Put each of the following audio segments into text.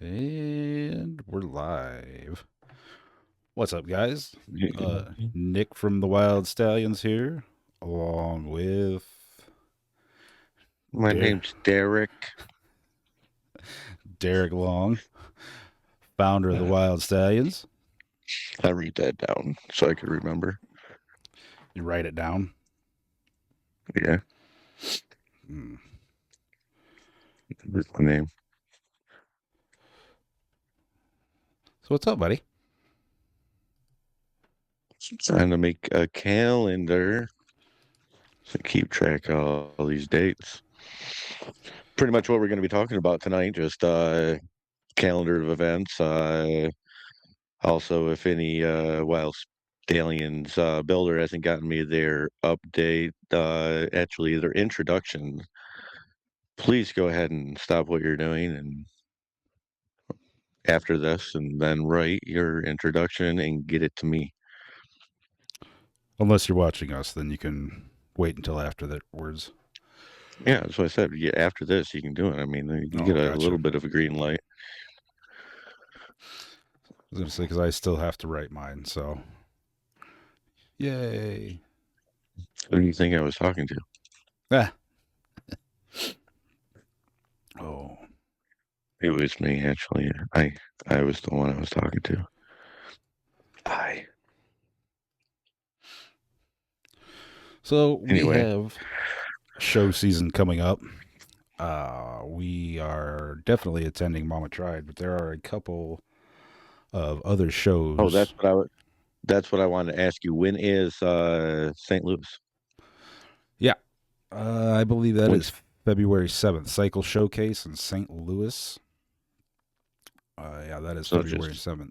And we're live. What's up, guys? Yeah. Nick from the Wyld Stallions here, along with My Der- name's Derek. Derek Long, founder of the Wyld Stallions. I read that down so I could remember. You write it down. Yeah, Hmm. that's my name. So, what's up, buddy? Trying to make a calendar to keep track of all these dates. Pretty much what we're going to be talking about tonight, just calendar of events. Also, if any Wild Stallions builder hasn't gotten me their update, actually their introduction, please go ahead and stop what you're doing and after this, and then write your introduction and get it to me. Unless you're watching us, then you can wait until after the words. Yeah, that's what I said. Yeah, after this, you can do it. I mean, you get Oh, a little gotcha. bit of a green light. I was gonna say because I still have to write mine. So, yay! Who do you think I was talking to? Ah. Oh. It was me, actually. I was the one I was talking to. I. So we Anyway, have show season coming up. We are definitely attending Mama Tried, but there are a couple of other oh, shows. that's what I wanted to ask you. When is St. Louis? Yeah, I believe that When's is February 7th. Cycle Showcase in St. Louis. Yeah, that is so February just 7th.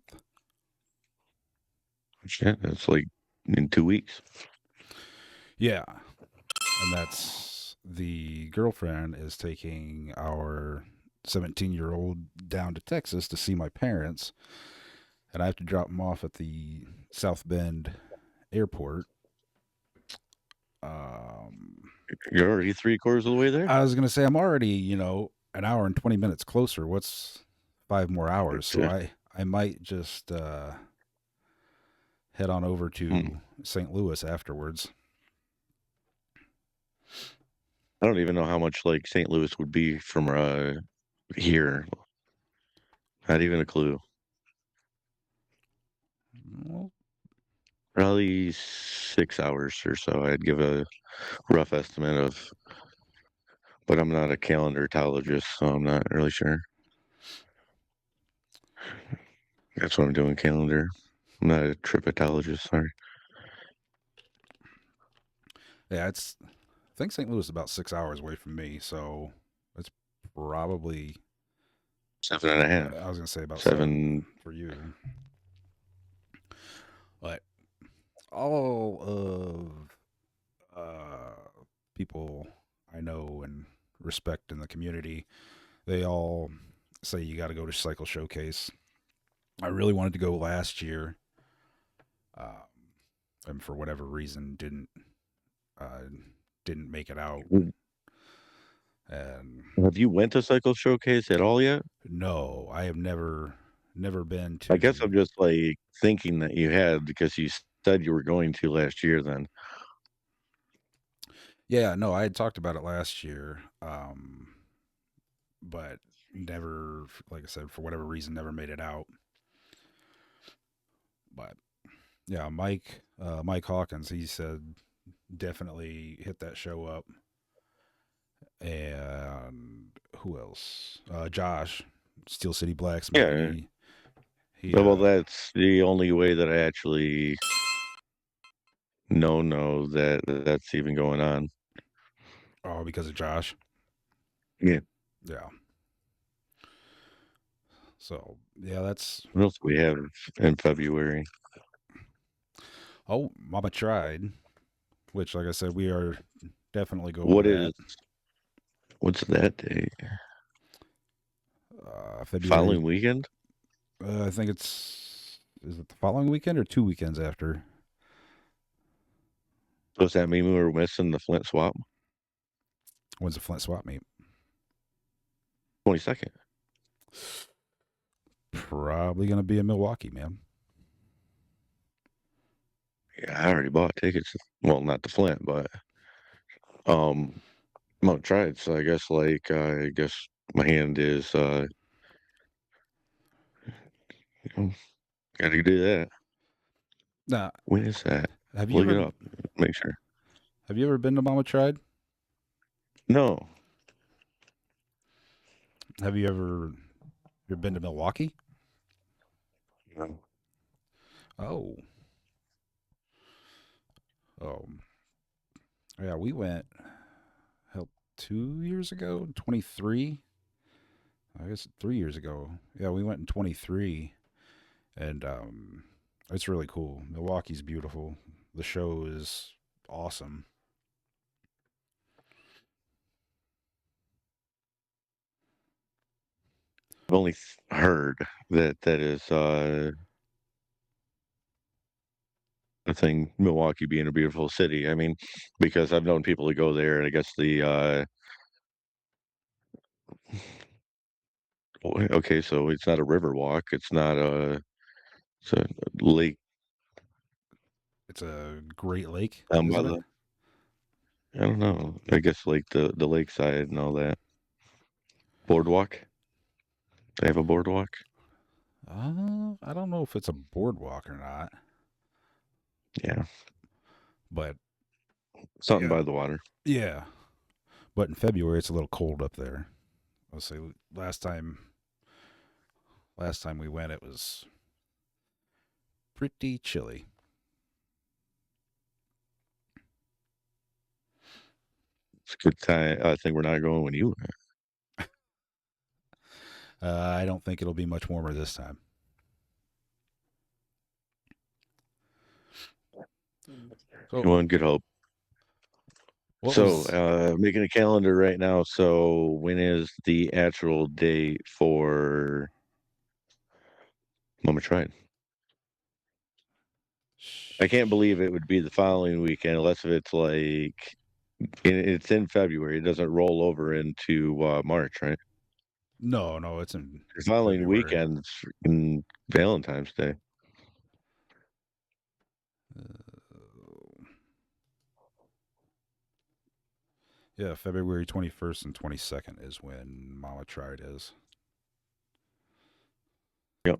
shit, it's like in 2 weeks. Yeah, and that's the girlfriend is taking our 17-year-old down to Texas to see my parents, and I have to drop him off at the South Bend airport. Um, You're already 3/4 of the way there. I was gonna say I'm already, an hour and 20 minutes closer. What's 5 more hours? So Yeah. I might just head on over Hmm. to St. Louis afterwards. I don't even know how much like St. Louis would be from here. Not even a clue. Well, Probably 6 hours or so. I'd give a rough estimate of, but I'm not a calendarologist, so I'm not really sure. That's what I'm doing, calendar. I'm not a tripologist, sorry. yeah, it's I think St. Louis is about 6 hours away from me, so it's probably 7.5. I was gonna say about seven 7. for you. But all of people I know and respect in the community, they all say you got to go to Cycle Showcase. I really wanted to go last year, um, and for whatever reason uh, didn't make it out. And Have you went to Cycle Showcase at all yet? no, I have never been I guess to. I'm just like thinking that you had because you said you were going to last year then. Yeah, no, I had talked about it last year, but never, like I said, for whatever reason, never made it out. But yeah, Mike Hawkins, he said definitely hit that show up. And who else? Josh, Steel City Blacksmith. Yeah. He Well, that's the only way that I actually know that that's even going on. oh, because of Josh. Yeah. Yeah. So yeah, that's What else do we have in February? oh, Mama tried, which like I said, we are definitely going to What that. is what's that day? February. Following weekend? I think it's is it the following weekend or 2 weekends after? Does that mean we were missing the Flint swap? When's the Flint swap meet? 22nd. probably gonna be in Milwaukee, man. Yeah, I already bought tickets. Well, not to Flint, but um, I'm gonna try it. So I guess my hand is you know, got to do that. Now, When is that? have you Look ever it up. Make sure. have you ever been to Mama Tried? No. Have you ever been to Milwaukee? No. Oh, um, yeah, we went help 2 years ago, 23. I guess 3 years ago. Yeah, we went in 23, and it's really cool. Milwaukee's beautiful. The show is awesome. I've only heard that that is a thing. Milwaukee being a beautiful city. I mean, because I've known people to go there, and I guess okay, so it's not a river walk. It's a lake It's a great lake, down by isn't it? the. I don't know. I guess like the lakeside and all that. Boardwalk. They have a boardwalk. I don't know if it's a boardwalk or not, Yeah, but something yeah, by the water. yeah. But in February, it's a little cold up there. I'll say last time we went, it was pretty chilly. It's a good time. I think we're not going when you went. I don't think it'll be much warmer this time. So, Come on, good hope. what So, was making a calendar right now. So, when is the actual date for Mama Tried? I can't believe it would be the following weekend, unless if it's like it's in February. It doesn't roll over into March, right? no, no, it's in The following February. weekend's in Valentine's Day. Uh, yeah, February 21st and 22nd is when Mama Tried is. Yep,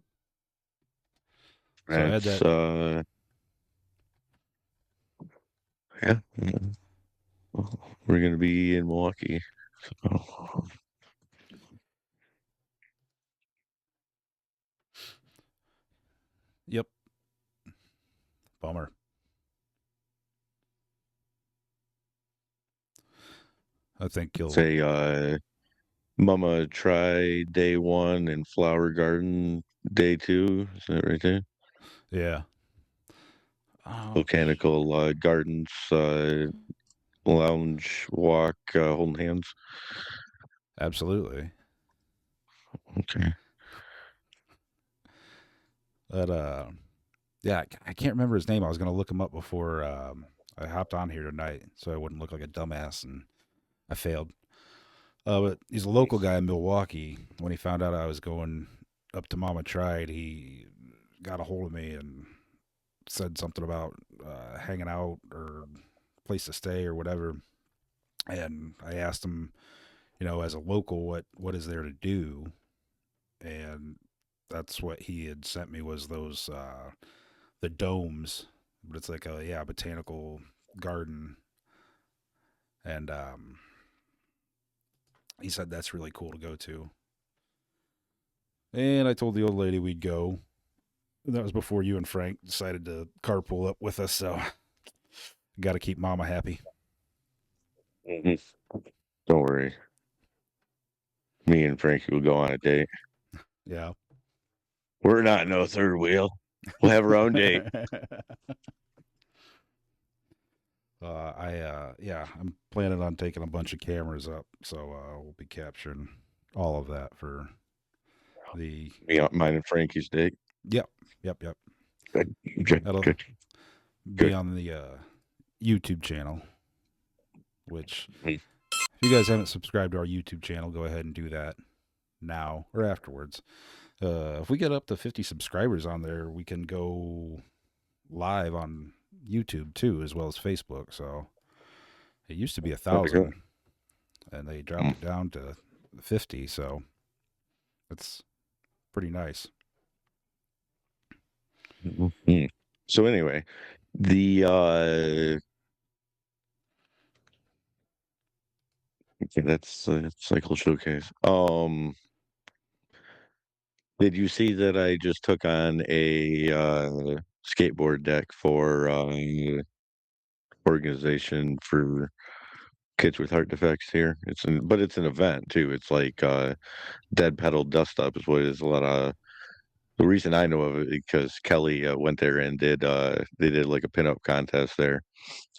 So I had that's that. yeah. We're gonna be in Milwaukee. So, Yep, bummer. I think you'll. say Mama Try day one and Flower Garden day two. Is that right there? Yeah. Oh, Botanical Gardens lounge walk holding hands. absolutely. Okay. But yeah, I can't remember his name. I was gonna look him up before I hopped on here tonight, so I wouldn't look like a dumbass, and I failed. But he's a local guy in Milwaukee. When he found out I was going up to Mama Tried, he got a hold of me and said something about hanging out or place to stay or whatever. And I asked him, as a local, what is there to do? And that's what he had sent me was those the domes, but it's like a botanical garden, and he said that's really cool to go to. And I told the old lady we'd go. And that was before you and Frank decided to carpool up with us, so got to keep Mama happy. Mhm. Don't worry. Me and Frankie will go on a date. Yeah. We're not no third wheel. We'll have our own date. I'm planning on taking a bunch of cameras up, so we'll be capturing all of that for the. Me, mine and Frankie's date. Yep, yep. Good, good, That'll good, be good. on the YouTube channel. Which, Mhm. if you guys haven't subscribed to our YouTube channel, go ahead and do that now or afterwards. If we get up to 50 subscribers on there, we can go live on YouTube too, as well as Facebook. So it used to be a That'd be good. thousand, and they dropped Mm. it down to 50. So it's pretty nice. Mhm. So anyway, the okay, that's cycle showcase. Did you see that I just took on a skateboard deck for organization for kids with heart defects here? But it's an event too. It's like dead pedal dust up is what it is. A lot of the reason I know of it because Kelly went there and did they did like a pinup contest there,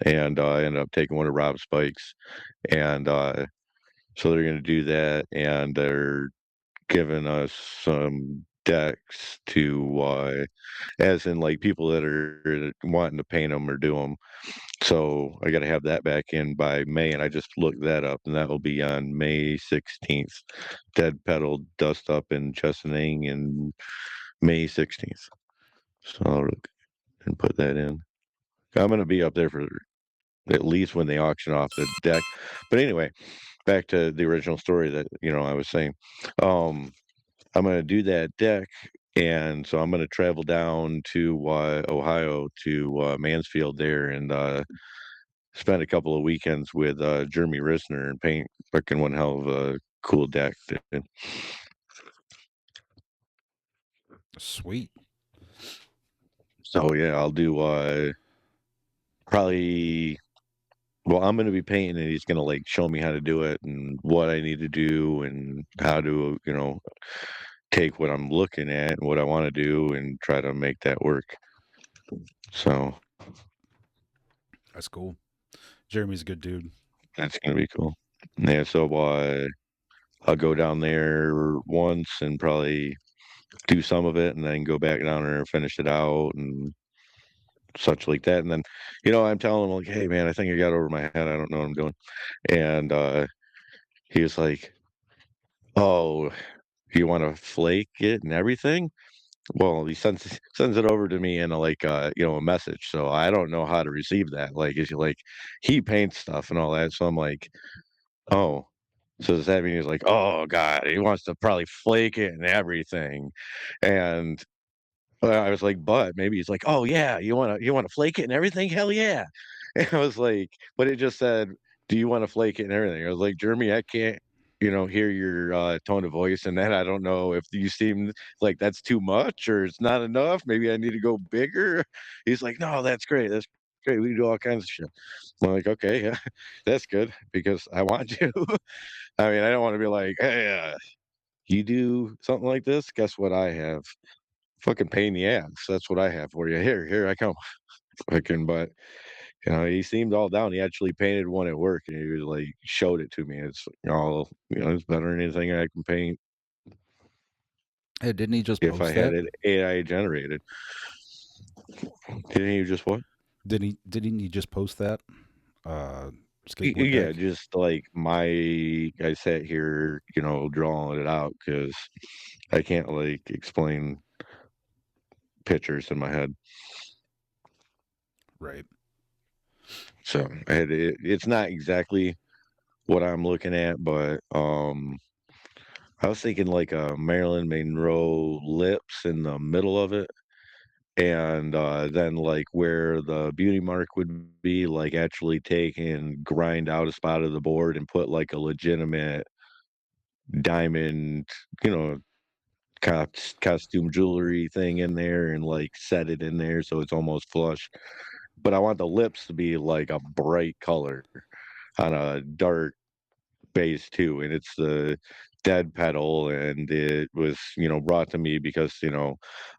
and I ended up taking one of Rob's bikes, and so they're gonna do that, and they're giving us some decks to as in like people that are wanting to paint them or do them. So I got to have that back in by May, and I just looked that up, and that will be on May 16th. Dead pedal dust up in Chesaning and May 16th. So I'll look and put that in. I'm going to be up there for at least when they auction off the deck. But anyway, back to the original story that I was saying. Um, I'm going to do that deck, and so I'm going to travel down to Ohio to Mansfield there and spend a couple of weekends with Jeremy Risner and paint freaking one hell of a cool deck. Dude. Sweet. So yeah, I'll do probably. Well, I'm going to be painting, and he's going to like show me how to do it and what I need to do and how to take what I'm looking at and what I want to do and try to make that work. So That's cool. Jeremy's a good dude. that's going to be cool. Yeah, so I'll go down there once and probably do some of it and then go back down there and finish it out and such like that. And then, I'm telling him like, hey man, I think I got over my head. I don't know what I'm doing. And he was like, oh, you want to flake it and everything? Well, he sends it over to me in a message. So I don't know how to receive that. Like, is he like he paints stuff and all that. So I'm like, oh. So does that mean he's like, oh God, he wants to probably flake it and everything. And I was like, but maybe he's like, oh yeah, you wanna flake it and everything? Hell yeah. And I was like, but it just said, do you want to flake it and everything? I was like, Jeremy, I can't, hear your tone of voice and that. I don't know if you seem like that's too much or it's not enough. Maybe I need to go bigger. He's like, no, that's great. That's great. We can do all kinds of shit. I'm like, okay, yeah, that's good because I want to. I mean, I don't want to be like, hey, you do something like this. Guess what I have? Fucking pain in the ass. That's what I have for you. Here I come. Fucking, but he seemed all down. He actually painted one at work, and he was like showed it to me. It's all it's better than anything I can paint Hey, didn't he just if I post had that? it AI generated. Didn't he just what? Didn't he just post that? Uh, Skateboard Yeah, deck. just like I sat here, drawing it out because I can't like explain pictures in my head. Right. So it's not exactly what I'm looking at, but I was thinking like a Marilyn Monroe lips in the middle of it, and then like where the beauty mark would be, like actually take and grind out a spot of the board and put like a legitimate diamond, you know, costume jewelry thing in there and like set it in there so it's almost flush. But I want the lips to be like a bright color on a dark base too, and it's the dead pedal, and it was brought to me because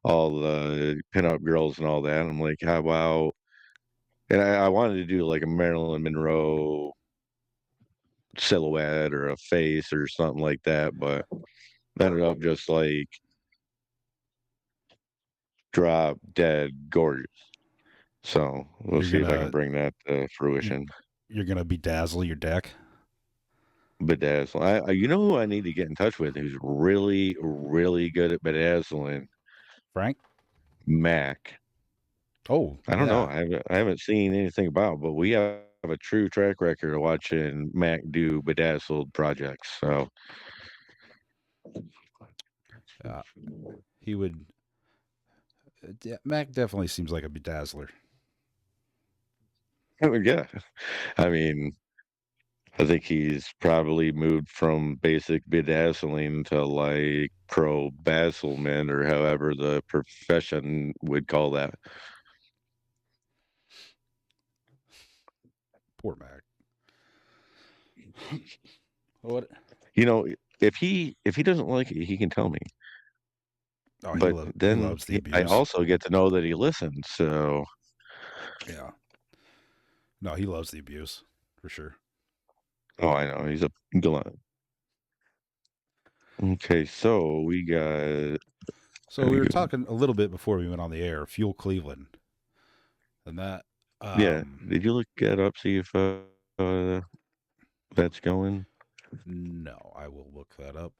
all the pinup girls and all that. I'm like, how about? And I wanted to do like a Marilyn Monroe silhouette or a face or something like that, but ended up just like drop dead gorgeous. So we'll You're see if I can gonna bring that to you, fruition. you're gonna bedazzle your deck. bedazzle. You know who I need to get in touch with who's really, really good at bedazzling? Frank? Mac. Oh, I don't know. yeah. I haven't seen anything about, but we have a true track record of watching Mac do bedazzled projects. So Uh, he would. Mac definitely seems like a bedazzler. yeah, I mean, I think he's probably moved from basic bedazzling to like pro basilment or however the profession would call that. Poor Mac. What? You know, if he doesn't like it, he can tell me. Oh, But he then loves the I abuse. also get to know that he listens. So, Yeah. No, he loves the abuse for sure. oh, I know he's a glut. Okay, so we got So we were talking a little bit before we went on the air. Fuel Cleveland, and that. yeah. Um, Did you look that up? See if that's going. no, I will look that up.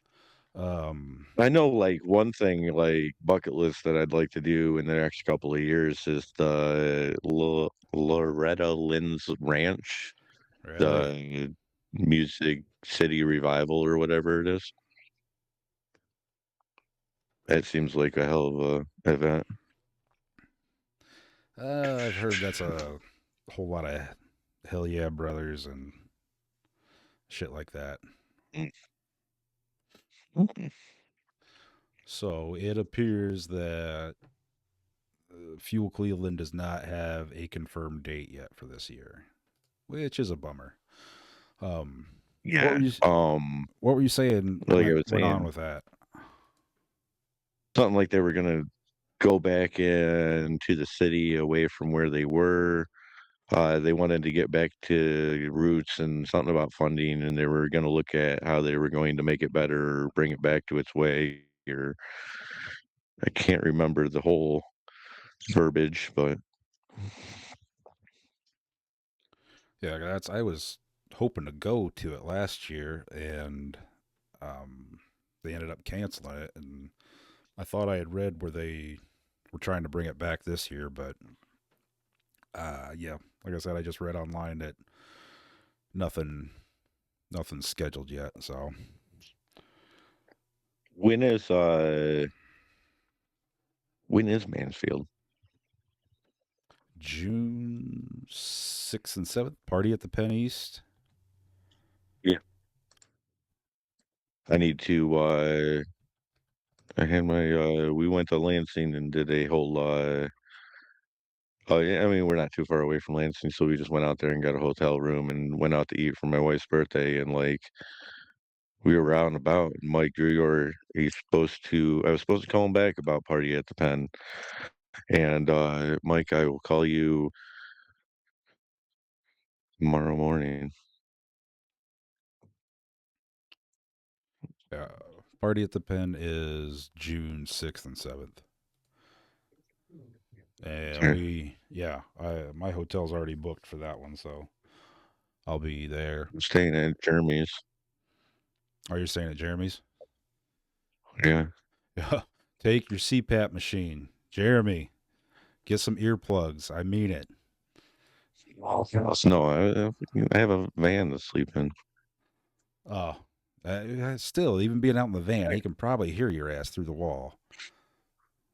Um, I know, like one thing, like bucket list that I'd like to do in the next couple of years is the Loretta Lynn's Ranch, really? the Music City Revival or whatever it is. That seems like a hell of a event. I've heard that's a whole lot of Hell Yeah Brothers and shit like that. Mm. So it appears that Fuel Cleveland does not have a confirmed date yet for this year, which is a bummer. Um, what Yeah. were you What were you saying Like I was went on saying, with that? something like they were gonna go back into the city away from where they were. They wanted to get back to roots and something about funding, and they were going to look at how they were going to make it better or bring it back to its way. Or I can't remember the whole verbiage, but Yeah, that's I was hoping to go to it last year, and um, they ended up canceling it. And I thought I had read where they were trying to bring it back this year, but yeah, like I said, I just read online that nothing nothing's scheduled yet. So when is uh when is Mansfield? June 6th and 7th, party at the Penn East. Yeah, I need to. I had my. We went to Lansing and did a whole. Oh yeah, I mean we're not too far away from Lansing, so we just went out there and got a hotel room and went out to eat for my wife's birthday, and like we were out and about. And Mike Drugor, he's supposed to. I was supposed to call him back about party at the Pen, and Mike, I will call you tomorrow morning. Uh, Party at the Penn is June 6th and 7th. And Sure. yeah, my hotel's already booked for that one, so I'll be there. I'm staying at Jeremy's. Are you staying at Jeremy's? Yeah. Yeah. Take your CPAP machine. Jeremy, get some earplugs. I mean it. No, I have a van to sleep in. Oh, still, even being out in the van, he can probably hear your ass through the wall.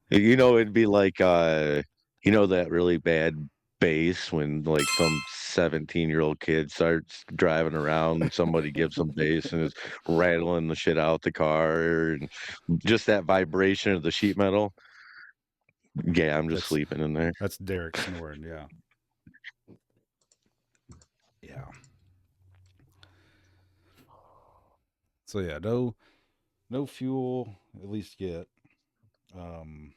You know, it'd be like you know that really bad bass when like some 17-year-old kid starts driving around and somebody gives them bass and is rattling the shit out the car and just that vibration of the sheet metal. Yeah, I'm just That's sleeping in there. that's Derek snoring. Yeah, yeah. So yeah, no fuel at least yet. Um,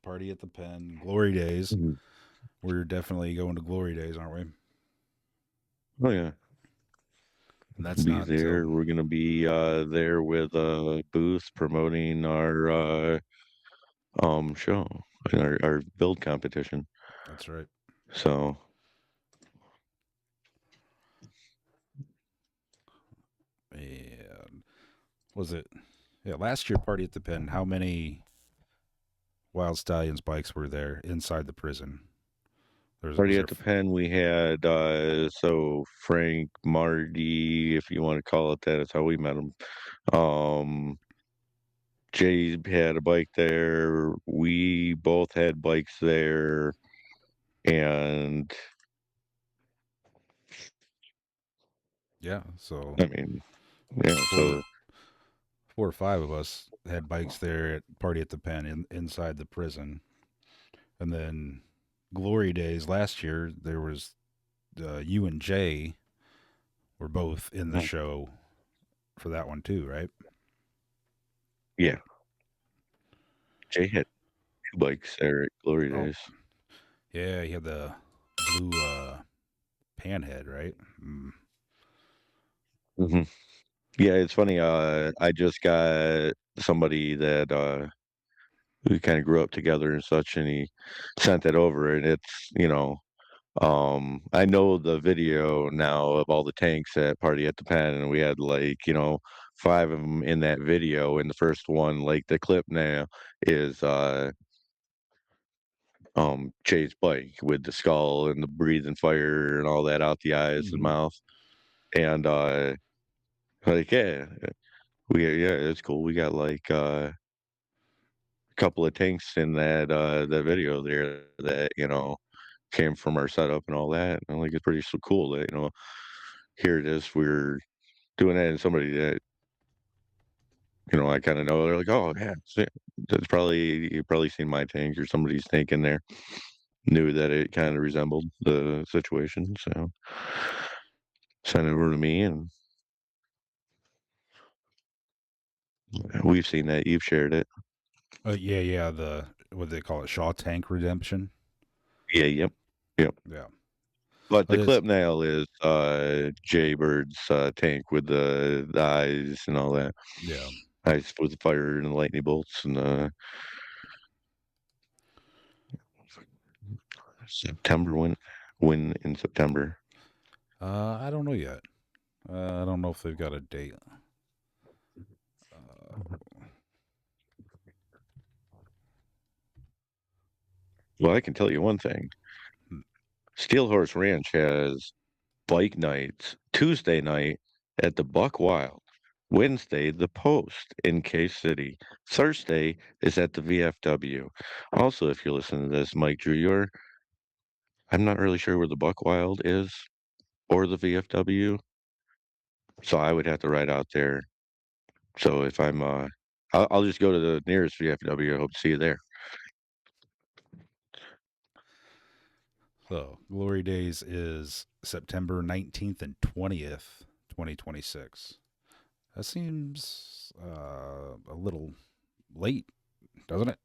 Party at the Pen, Glory Days. Mhm. We're definitely going to Glory Days, aren't we? Oh yeah. And that's Be not until there. We're gonna be there with a booth promoting our show, our build competition. that's right. So was it? Yeah, last year Party at the Pen. How many Wild Stallions bikes were there inside the prison? Was Party there? at the Pen, we had so Frank, Marty, if you want to call it that, that's how we met him. Um, Jay had a bike there. We both had bikes there, and Yeah, so I mean, yeah. four, So 4 or 5 of us had bikes there at Party at the Pen inside the prison, and then Glory Days last year there was you and Jay were both in the show for that one too, right? yeah, Jay had two bikes there at Glory Oh, Days. yeah, he had the blue panhead, right? Mm. Hmm. Yeah, it's funny. I just got somebody that we kind of grew up together and such, and he sent it over, and I know the video now of all the tanks at Party at the Pen, and we had like, 5 of them in that video. And the first one, like the clip now, is Jay's bike with the skull and the breathing fire and all that out the eyes and Hmm. mouth. And like yeah, it's cool. We got like a couple of tanks in that video there that came from our setup and all that. And like it's pretty so cool that here it is, we're doing that, and somebody that I kind of know, they're like, oh yeah, that's probably, you probably seen my tank or somebody's tank in there, knew that it kind of resembled the situation, so sent it over to me, and we've seen that, you've shared it. Yeah, yeah. The what do they call it? Shaw Tank Redemption. Yeah, yep. Yeah, But the but it's clip now is Jay Bird's tank with the eyes and all that. yeah. Eyes with the fire and the lightning bolts and September when in September. I don't know yet. I don't know if they've got a date. Uh, Well, I can tell you one thing. hmm, Steel Horse Ranch has bike nights Tuesday night at the Buck Wild, Wednesday the Post in Case City, Thursday is at the VFW. Also, if you're listening to this, Mike Drew, I'm not really sure where the Buck Wild is or the VFW, so I would have to ride out there. So if I'll just go to the nearest VFW. I hope to see you there. so Glory Days is September 19th and 20th, 2026. That seems a little late, doesn't it?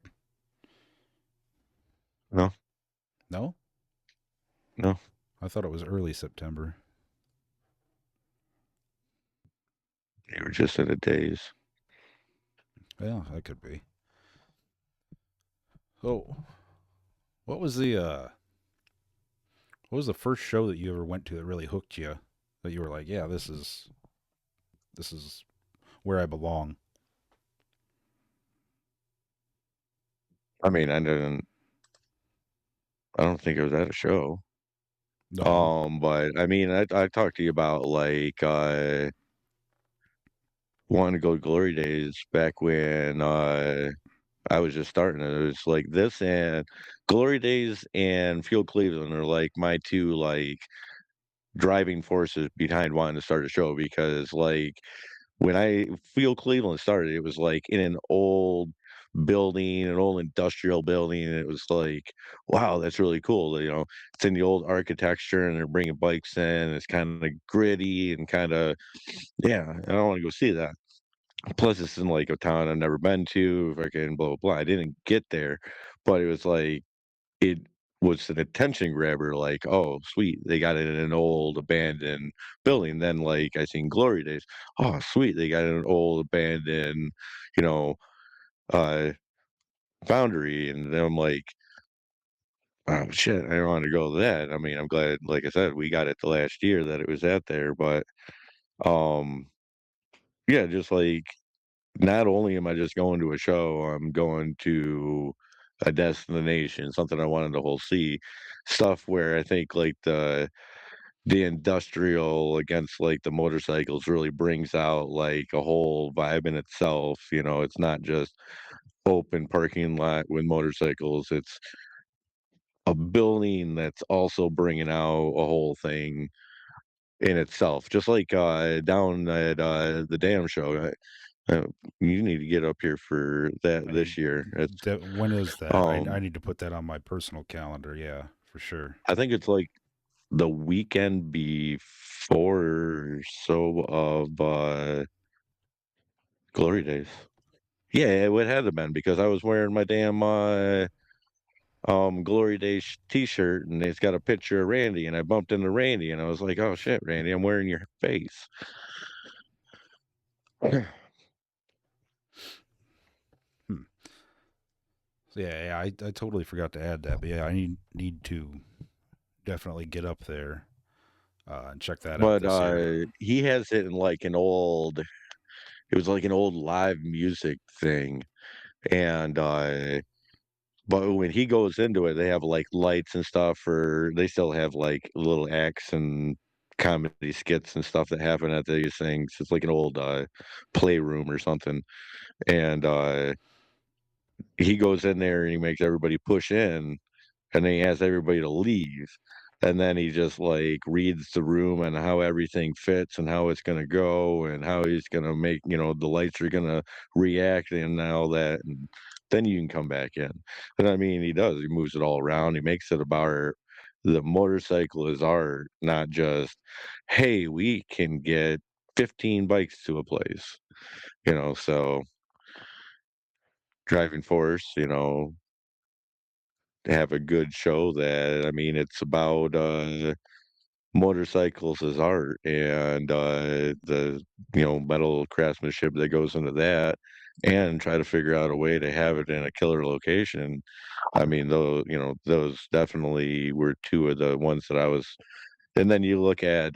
No, No, no, I thought it was early September. you were just in a daze. Yeah, that could be. Oh, what was the what was the first show that you ever went to that really hooked you? That you were like, yeah, this is where I belong. I mean, I don't think it was at a show. No. But I mean, I talked to you about like wanting to go to Glory Days back when I was just starting. It was like this and Glory Days and Fuel Cleveland are like my two like driving forces behind wanting to start a show, because like when I Fuel Cleveland started, it was like in an old building, an old industrial building, and it was like, wow, that's really cool. It's in the old architecture, and they're bringing bikes in. It's kind of gritty and kind of, yeah. I don't want to go see that. Plus, it's in like a town I've never been to. Fucking blah blah blah. I didn't get there, but it was like it was an attention grabber. Like, oh, sweet, they got it in an old abandoned building. Then, like, I seen Glory Days. Oh, sweet, they got it in an old abandoned, you know, uh, foundry. And then I'm like, oh shit, I don't want to go to that. I mean, I'm glad, like I said, we got it the last year that it was out there, but um, yeah, just like. not only am I just going to a show, I'm going to a destination, something I wanted to whole see. Stuff where I think like the industrial against like the motorcycles really brings out like a whole vibe in itself. You know, it's not just open parking lot with motorcycles. It's a building that's also bringing out a whole thing in itself. Just like down at the Dam show. Uh, you need to get up here for that I this year. It's when is that? I um need to put that on my personal calendar. Yeah, for sure. I think it's like the weekend before or so of Glory Days. Yeah, it would have been because I was wearing my damn Glory Days t-shirt and it's got a picture of Randy and I bumped into Randy and I was like, "Oh shit, Randy, I'm wearing your face." Hmm. So yeah, I totally forgot to add that, but yeah, I need to definitely get up there and check that out But this year. he has it in like an old it was like an old live music thing and but when he goes into it, they have like lights and stuff, or they still have like little acts and comedy skits and stuff that happen at these things. It's like an old playroom or something. And he goes in there and he makes everybody push in and then he asks everybody to leave. And then he just like reads the room and how everything fits and how it's gonna go and how he's gonna make, you know, the lights are gonna react and all that. And then you can come back in. And I mean, he does. He moves it all around. He makes it about the motorcycle is art, not just, hey, we can get 15 bikes to a place, you know. So driving force, you know, to have a good show that I mean, it's about motorcycles as art and the metal craftsmanship that goes into that and try to figure out a way to have it in a killer location. I mean, those definitely were two of the ones that I was. And then you look at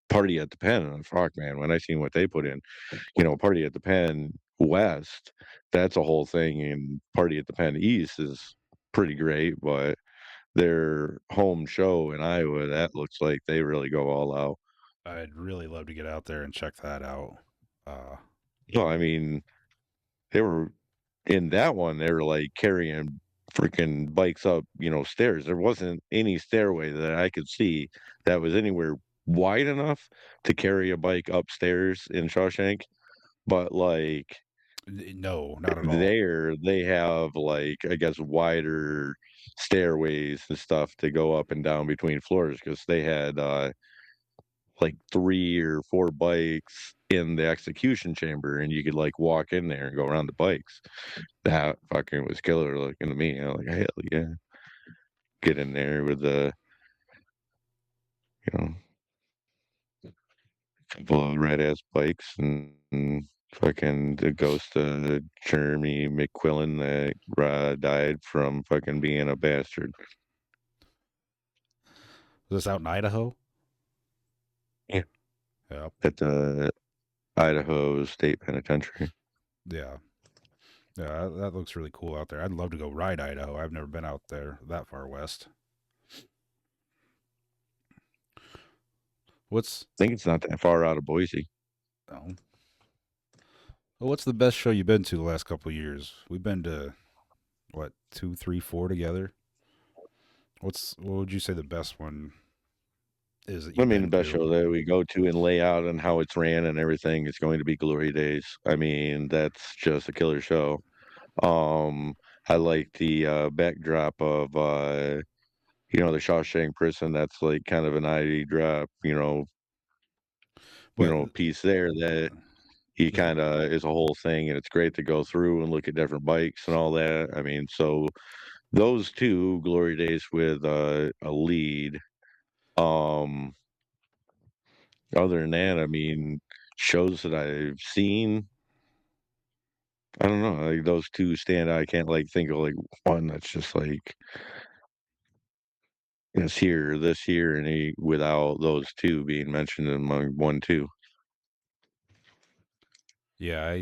Party at the Pen and fuck man, when I seen what they put in, Party at the Pen West, that's a whole thing, and Party at the Pen East is pretty great, but their home show in Iowa, that looks like they really go all out. I'd really love to get out there and check that out. Uh, No, I mean, they were in that one, they were like carrying freaking bikes up, stairs. There wasn't any stairway that I could see that was anywhere wide enough to carry a bike upstairs in Shawshank. But like no, not at all. there, they have like, I guess, wider stairways and stuff to go up and down between floors because they had like 3 or 4 bikes in the execution chamber, and you could like walk in there and go around the bikes. That fucking was killer looking to me. I'm like, hell yeah, get in there with the you know couple of red ass bikes and fucking the ghost of Jeremy McQuillan that died from fucking being a bastard. Was this out in Idaho? Yeah, Yep. at the Idaho State Penitentiary. Yeah. Yeah, that looks really cool out there. I'd love to go ride Idaho. I've never been out there that far west. What's I think it's not that far out of Boise. oh, what's the best show you've been to the last couple of years? We've been to what, two, three, four together. What would you say the best one is that I you've mean, the been best to? show that we go to and lay out and how it's ran and everything is going to be Glory Days. I mean, that's just a killer show. Um, I like the backdrop of the Shawshank Prison. That's like kind of an ID drop, But piece there that he the, kind of is a whole thing, and it's great to go through and look at different bikes and all that. I mean, so those two Glory Days with a lead. Um, Other than that, I mean, shows that I've seen, I don't know, like those two stand out. I can't like think of like one that's just like this here, and without those two being mentioned among one, two. yeah,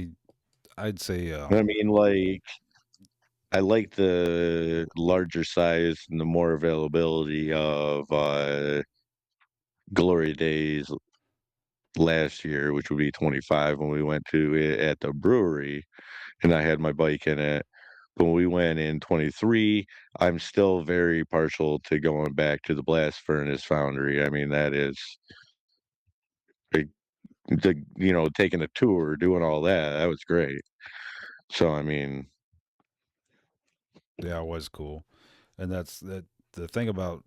I'd say I mean, like, I like the larger size and the more availability of Glory Days last year, which would be 25 when we went to it at the brewery, and I had my bike in it. But when we went in 23, I'm still very partial to going back to the blast furnace foundry. I mean, that is like, taking a tour, doing all that. That was great. So, I mean, yeah, it was cool, and that's that. The thing about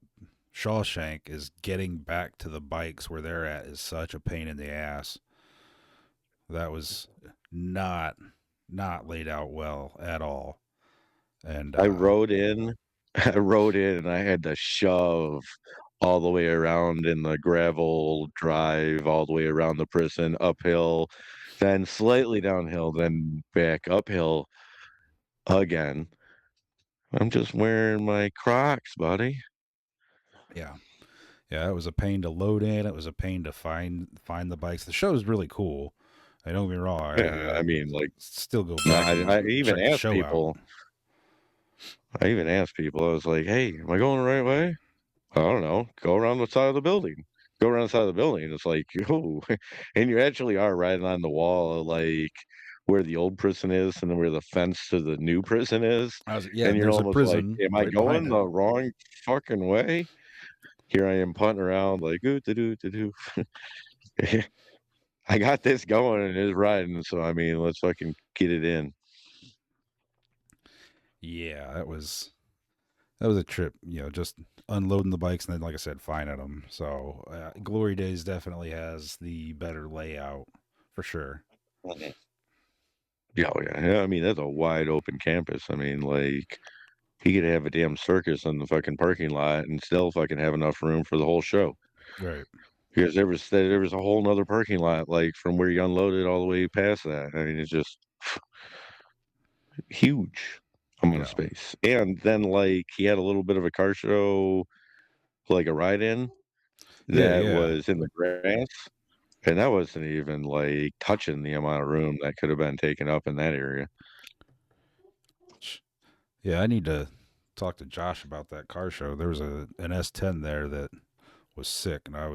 Shawshank is getting back to the bikes where they're at is such a pain in the ass. That was not not laid out well at all. And I rode in, I rode in, and I had to shove all the way around in the gravel drive, all the way around the prison, uphill, then slightly downhill, then back uphill again. I'm just wearing my Crocs, buddy. yeah, yeah, it was a pain to load in. It was a pain to find the bikes. The show is really cool. I don't get me wrong. I Yeah, I mean, like, still go back I, and I even check the asked show out. people. I even asked people. I was like, "Hey, am I going the right way?" I don't know. Go around the side of the building. Go around the side of the building. It's like, oh, and you actually are right on the wall, like where the old prison is and then where the fence to the new prison is. Yeah, And and you're there's a almost like, prison am I right behind going it. the wrong fucking way? Here I am punting around like, ooh, to do, to do. I got this going and it's riding. So, I mean, let's fucking get it in. Yeah, that was a trip. Just unloading the bikes and then, like I said, finding them. So Glory Days definitely has the better layout for sure. Mhm. Yeah, oh, yeah. Yeah, I mean, that's a wide open campus. I mean, like, he could have a damn circus in the fucking parking lot and still fucking have enough room for the whole show. Right. Because there was a whole nother parking lot, like from where you unloaded all the way past that. I mean, it's just huge amount of Yeah. space. And then like he had a little bit of a car show, like a ride-in Yeah. that Yeah. was in the grass, and that wasn't even like touching the amount of room that could have been taken up in that area. Yeah. I need to talk to Josh about that car show. There was an S10 there that was sick, and I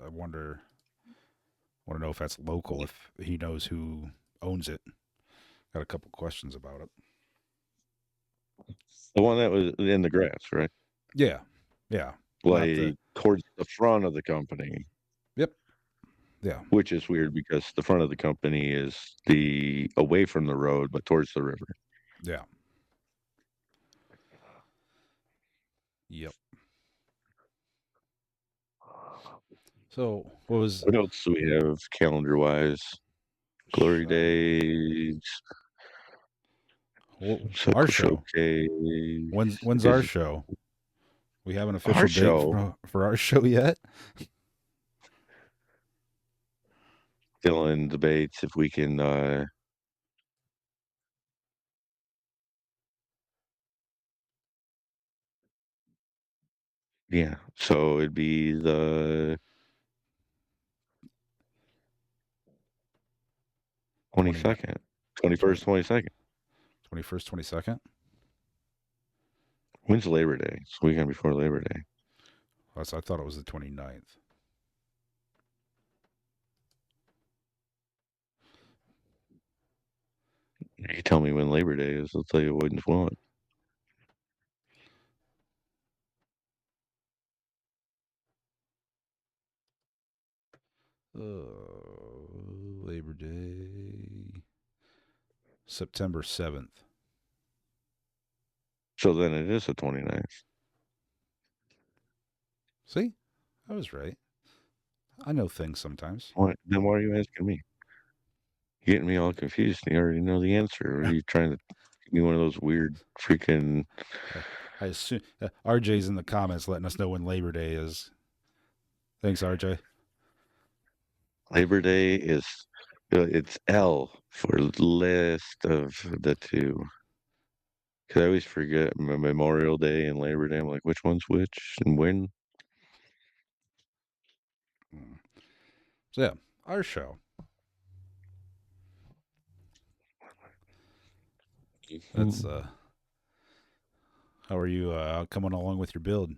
want to know if that's local, if he knows who owns it. Got a couple questions about it. The one that was in the grass, right? Yeah. Yeah. Not the. Like towards the front of the company, Yep. Yeah. which is weird because the front of the company is the away from the road, but towards the river. Yeah. Yep. So what was What else do we have calendar wise? Glory show? days, Our cycle show. showcase. When's our Is show? We have an our official date show for our show yet? Dylan debates if we can yeah, so it'd be the 29, 22nd, 21st, 20, 22nd. 21st, 22nd. When's Labor Day? It's the weekend before Labor Day. I thought it was the 29th. You can tell me when Labor Day is. I'll tell you when's what. Labor Day, September 7th. So then it is the 29th. See, I was right. I know things sometimes. Then why are you asking me? You're getting me all confused. You already know the answer. Or are you trying to give me one of those weird freaking I assume RJ's in the comments letting us know when Labor Day is. Thanks, RJ. Labor Day is it's L for list of the two. Cause I always forget Memorial Day and Labor Day. I'm like, which one's which and when? So yeah, our show. That's how are you coming along with your build?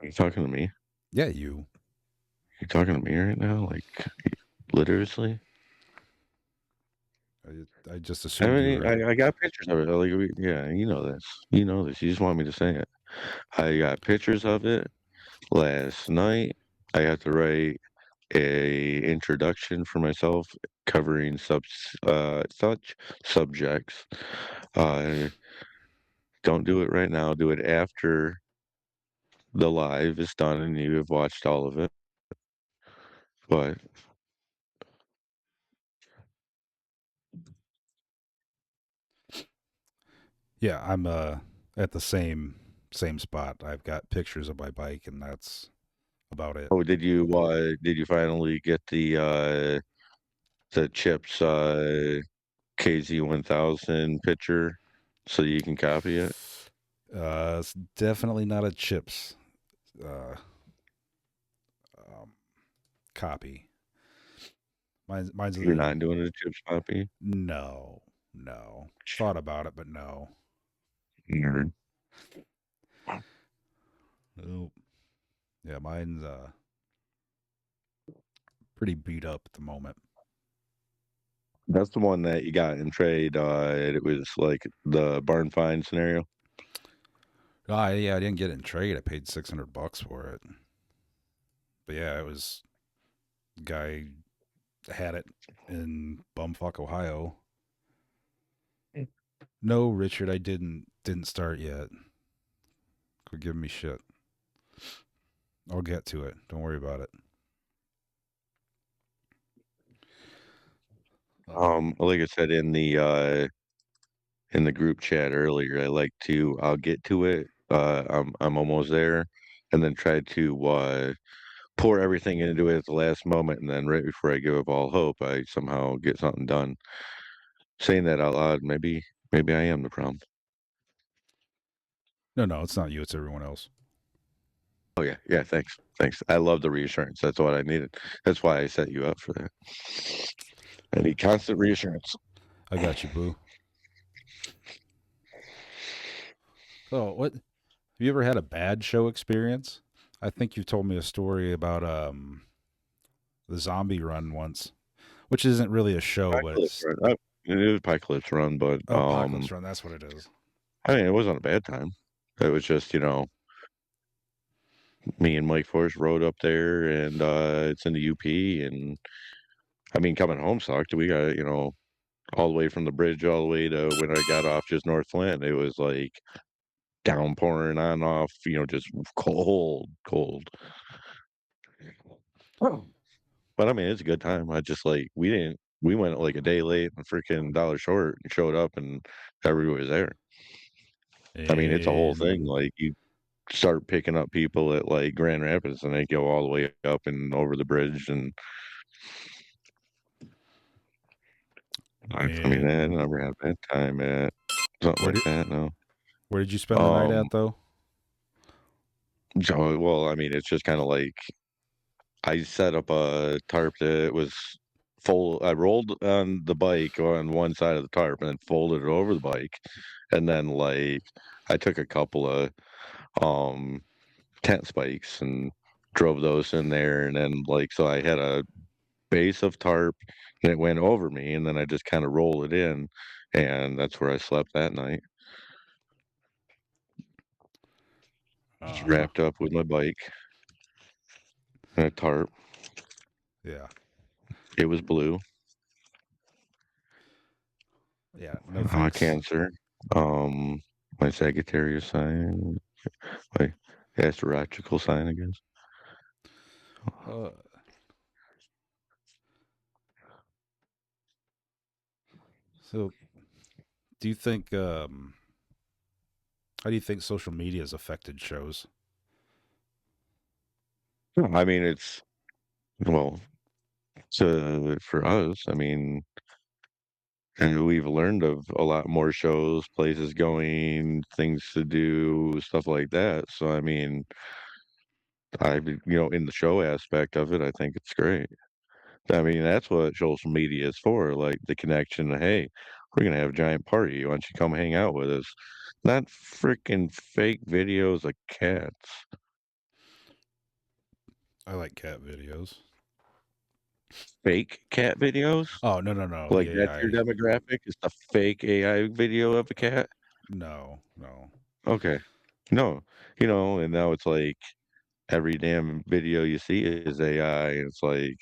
Are you talking to me? Yeah, you. You talking to me right now? Like literally? I just I assumed you mean, were. I got pictures of it. Like, yeah, you know this. You know this. You just want me to say it. I got pictures of it last night. I had to write a introduction for myself covering such subjects. Uh, don't do it right now. Do it after the live is done and you have watched all of it. But Yeah, I'm at the same spot. I've got pictures of my bike, and that's about it. oh, did you finally get the Chips KZ 1000 picture so you can copy it? It's definitely not a chips uh, um, copy. Mine's You're the not doing a Chips copy? no, no. Thought about it, but no. Nerd. Nope. Yeah, mine's pretty beat up at the moment. That's the one that you got in trade. It was like the barn find scenario. Yeah, I didn't get it in trade. I paid $600 for it. But yeah, it was guy had it in bumfuck Ohio. No, Richard, I didn't start yet. Quit giving me shit. I'll get to it. Don't worry about it. Like I said in the group chat earlier, I'll get to it. I'm almost there, and then try to pour everything into it at the last moment, and then right before I give up all hope, I somehow get something done. Saying that out loud, maybe I am the problem. No, it's not you. It's everyone else. Oh yeah, yeah. Thanks. I love the reassurance. That's what I needed. That's why I set you up for that. I need constant reassurance. I got you, boo. So, what? Have you ever had a bad show experience? I think you told me a story about the zombie run once, which isn't really a show, but Apocalypse it's Run. It was Apocalypse Run, but oh, Apocalypse Run. That's what it is. I mean, it wasn't a bad time. It was just me and Mike Forrest rode up there, and it's in the UP, and I mean, coming home sucked. We got all the way from the bridge all the way to when I got off just North Flint. It was like downpouring on off, just cold, cold. Oh. But I mean, it's a good time. I just like we went like a day late and freaking dollar short and showed up and everybody was there. I mean, it's a whole thing. And Like you start picking up people at like Grand Rapids and they go all the way up and over the bridge and I mean, I and never had a bad time at something where like did that. No. where did you spend the night Um. at though? So, well, I mean, it's just kind of like I set up a tarp that was full. I rolled on the bike on one side of the tarp and then folded it over the bike, and then like I took a couple of um tent spikes and drove those in there, and then like so I had a base of tarp and it went over me, and then I just kind of roll it in, and that's where I slept that night. Just Uh huh. wrapped up with my bike and a tarp. Yeah. It was blue. Yeah. No thanks. Cancer. Um, my Sagittarius sign, my astrological sign, I guess. Uh, so, do you think? How do you think social media has affected shows? I mean, it's well, so for us, I mean, and we've learned of a lot more shows, places going, things to do, stuff like that. So, I mean, in the show aspect of it, I think it's great. I mean, that's what social media is for, like the connection. Hey, We're gonna have a giant party. Why don't you come hang out with us? Not freaking fake videos of cats. I like cat videos. Fake cat videos? Oh, no, no, no. Like The that's your AI. demographic? Is a fake AI video of a cat? No, no. Okay. No. And now it's like every damn video you see is AI. And it's like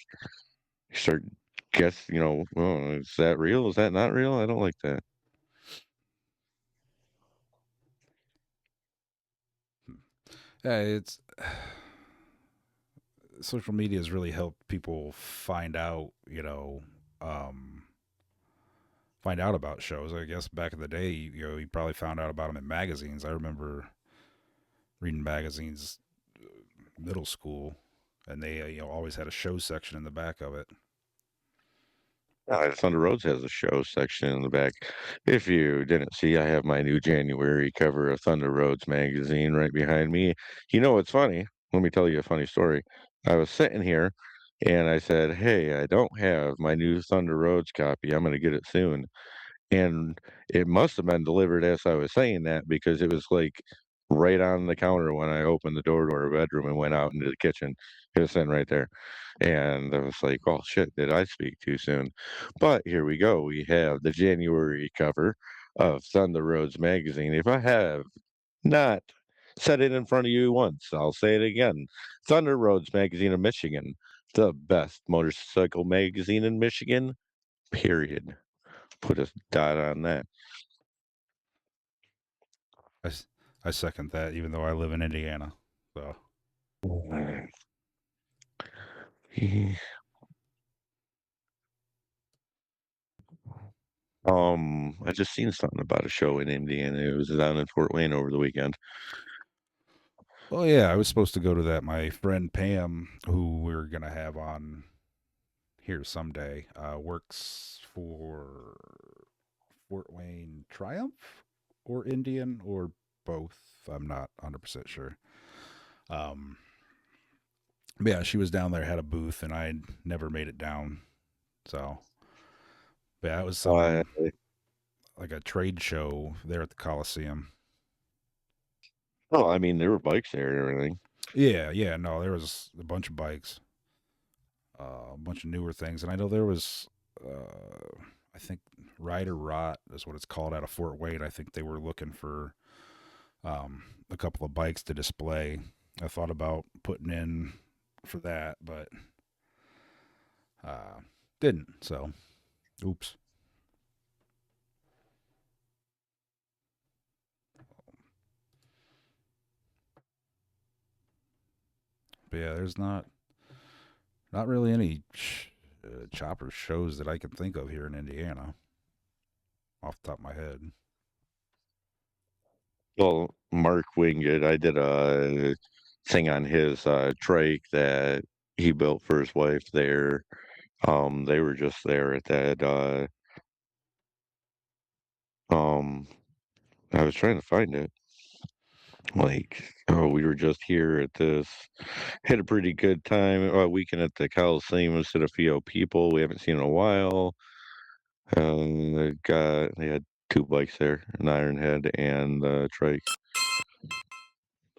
you start well, is that real? Is that not real? I don't like that. Yeah, it's social media has really helped people find out, um, find out about shows. I guess back in the day, you probably found out about them in magazines. I remember reading magazines middle school, and they always had a show section in the back of it. Thunder Roads has a show section in the back. If you didn't see, I have my new January cover of Thunder Roads magazine right behind me. You know what's funny? Let me tell you a funny story. I was sitting here and I said, "Hey, I don't have my new Thunder Roads copy. I'm going to get it soon." And it must have been delivered as I was saying that because it was like right on the counter when I opened the door to our bedroom and went out into the kitchen. It was sitting right there. And I was like, oh shit, did I speak too soon? But here we go. We have the January cover of Thunder Roads magazine. If I have not said it in front of you once, I'll say it again. Thunder Roads magazine of Michigan, the best motorcycle magazine in Michigan, period. Put a dot on that. I, s- I second that, even though I live in Indiana. So, I just seen something about a show in Indiana. It was down in Fort Wayne over the weekend. well, yeah, I was supposed to go to that. My friend Pam, who we're gonna have on here someday, works for Fort Wayne Triumph or Indian or both. I'm not 100% sure. Um, but yeah, she was down there, had a booth, and I never made it down. So, but yeah, it was Uh, some like a trade show there at the Coliseum. oh, I mean, there were bikes there and everything. Yeah, yeah, no, there was a bunch of bikes, a bunch of newer things, and I know there was, I think Rider Rot is what it's called out of Fort Wayne. I think they were looking for a couple of bikes to display. I thought about putting in for that, but uh, didn't. So, oops. But yeah, there's not really any chopper shows that I can think of here in Indiana off the top of my head. Well, Mark Wingate, I did a thing on his trike that he built for his wife there. They were just there at that. Um, I was trying to find it. Like, oh, we were just here at this. Had a pretty good time. Weekend at the Coliseum instead of few people we haven't seen in a while. They had two bikes there, an Ironhead and trike.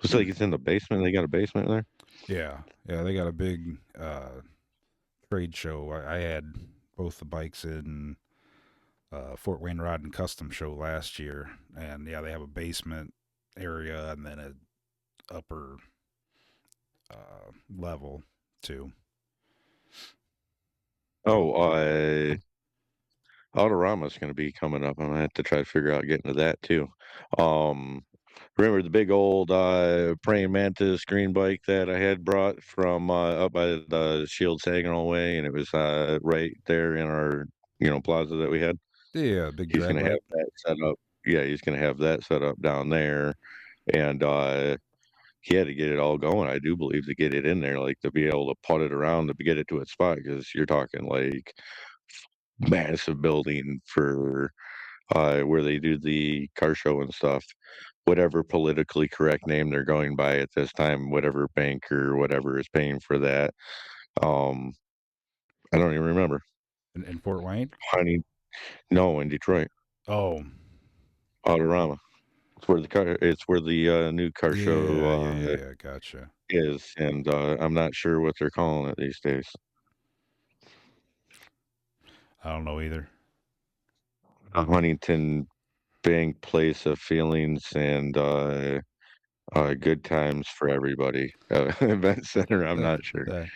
Looks like Hmm. it's in the basement. They got a basement there. Yeah, yeah, they got a big trade show. I had both the bikes in Fort Wayne Rod and Custom Show last year, and yeah, they have a basement area and then a upper level too. Oh, Autorama's going to be coming up. I'm gonna have to try to figure out getting to that too. Um, Remember the big old praying mantis green bike that I had brought from up by the Shield Saginaw Way, and it was right there in our plaza that we had. Yeah, big He's drag going to have bike. that set up. Yeah, he's going to have that set up down there, and he had to get it all going. I do believe to get it in there, like to be able to put it around to get it to its spot, because you're talking like massive building for where they do the car show and stuff. Whatever politically correct name they're going by at this time, whatever bank or whatever is paying for that. Um, I don't even remember. In Fort Wayne. Honey, no, in Detroit. Oh, Autorama. It's where the new car show yeah. Gotcha. is, and I'm not sure what they're calling it these days. I don't know either. A Huntington Bank Place of Feelings and good times for everybody. Event center. I'm not sure. That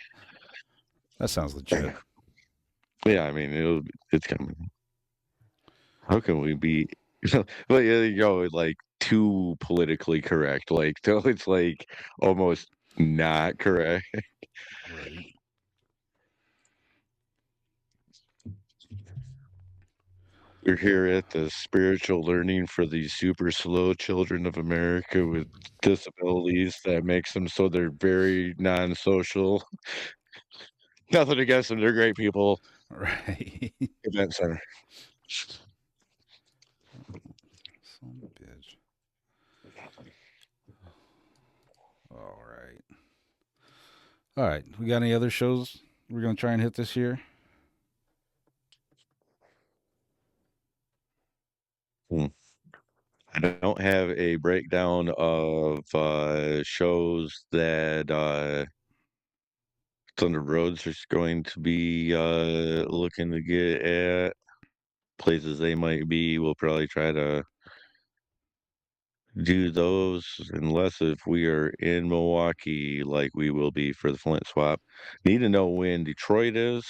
that sounds legit. Yeah, I mean it's coming. How can we be? But yeah, you know, like too politically correct. Like till it's like almost not correct. Right. We're here at the spiritual learning for these super slow children of America with disabilities that makes them so they're very non-social. Nothing against them; they're great people. Right. Event center. Some bitch. All right. All right. We got any other shows we're gonna try and hit this year? Hmm. I don't have a breakdown of shows that Thunder Roads is going to be looking to get at. Places they might be. We'll probably try to do those unless if we are in Milwaukee, like we will be for the Flint swap. Need to know when Detroit is.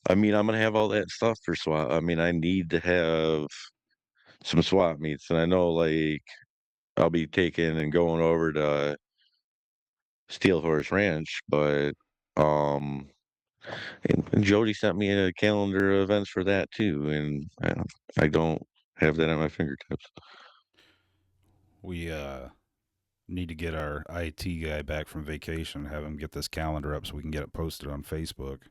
I mean, I'm gonna have all that stuff for swap. I mean, I need to have some swap meets, and I know like I'll be taking and going over to Steel Horse Ranch, but um, and Jody sent me a calendar of events for that too, and I don't have that at my fingertips. We need to get our IT guy back from vacation, have him get this calendar up so we can get it posted on Facebook.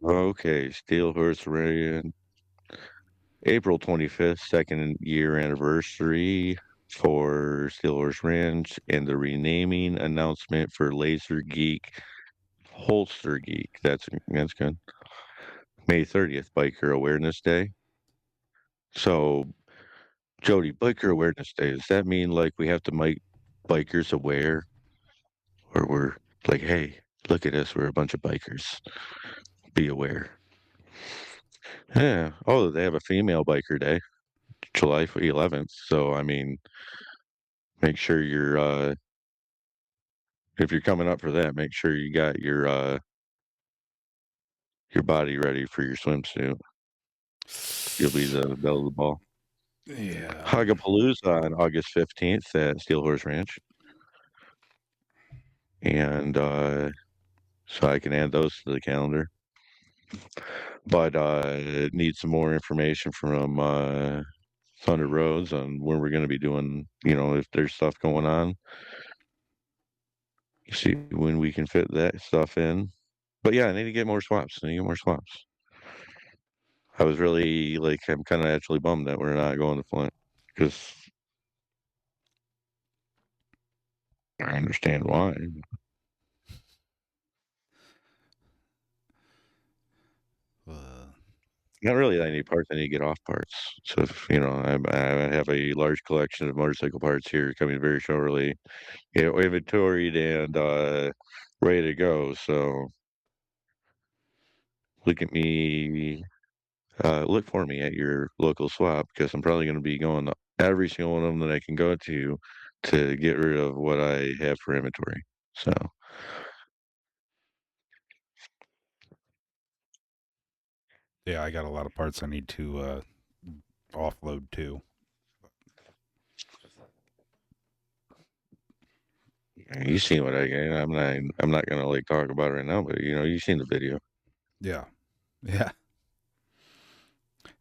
Okay, Steel Horse Ranch, April 25th, second year anniversary for Steel Horse Ranch, and the renaming announcement for Laser Geek, Holster Geek. That's good. May 30th, Biker Awareness Day. So, Jody, Biker Awareness Day, does that mean like we have to make bikers aware, or we're like, hey, look at us, we're a bunch of bikers. Be aware. Yeah. Oh, they have a female biker day, July 11th. So, I mean, make sure you're if you're coming up for that, make sure you got your body ready for your swimsuit. You'll be the belle of the ball. Yeah. Hugapalooza on August 15th at Steel Horse Ranch. And so I can add those to the calendar. But need some more information from Thunder Roads on when we're going to be doing, you know, if there's stuff going on. See when we can fit that stuff in. But yeah, I need to get more swaps. I need to get more swaps. I was really like, I'm kind of actually bummed that we're not going to Flint because I understand why. Uh, Not really that I need parts. I need to get off parts. So if, you know, I have a large collection of motorcycle parts here coming very shortly, you know, inventoried and ready to go. So look at me, look for me at your local swap because I'm probably going to be going to every single one of them that I can go to get rid of what I have for inventory. So yeah, I got a lot of parts I need to offload too. you seen what I get. I'm not gonna like talk about it right now, but you know, you seen the video. Yeah. Yeah.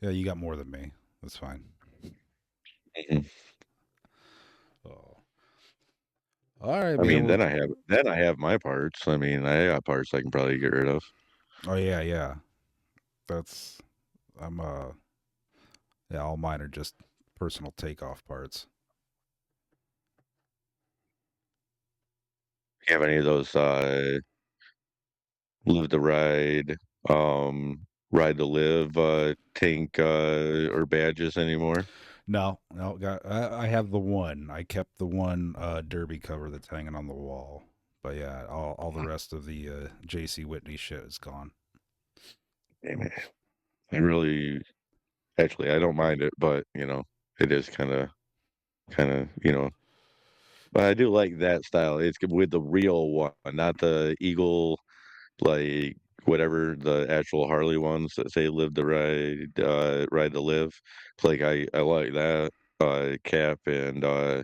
Yeah, you got more than me. That's fine. Mhm. Oh. All right, I man. mean, Well, then I have my parts. I mean, I got parts I can probably get rid of. oh yeah, yeah. That's I'm yeah, all mine are just personal takeoff parts. Have any of those live the ride? Um, Ride to Live tank or badges anymore? No, no, I have the one. I kept the one derby cover that's hanging on the wall. But yeah, all the rest of the J.C. Whitney shit is gone. Hey, man, I really, actually, I don't mind it, but it is kind of, but I do like that style. It's good with the real one, not the Eagle, like whatever the actual Harley ones that say "Live to Ride," "Ride to Live." It's like I like that cap, and I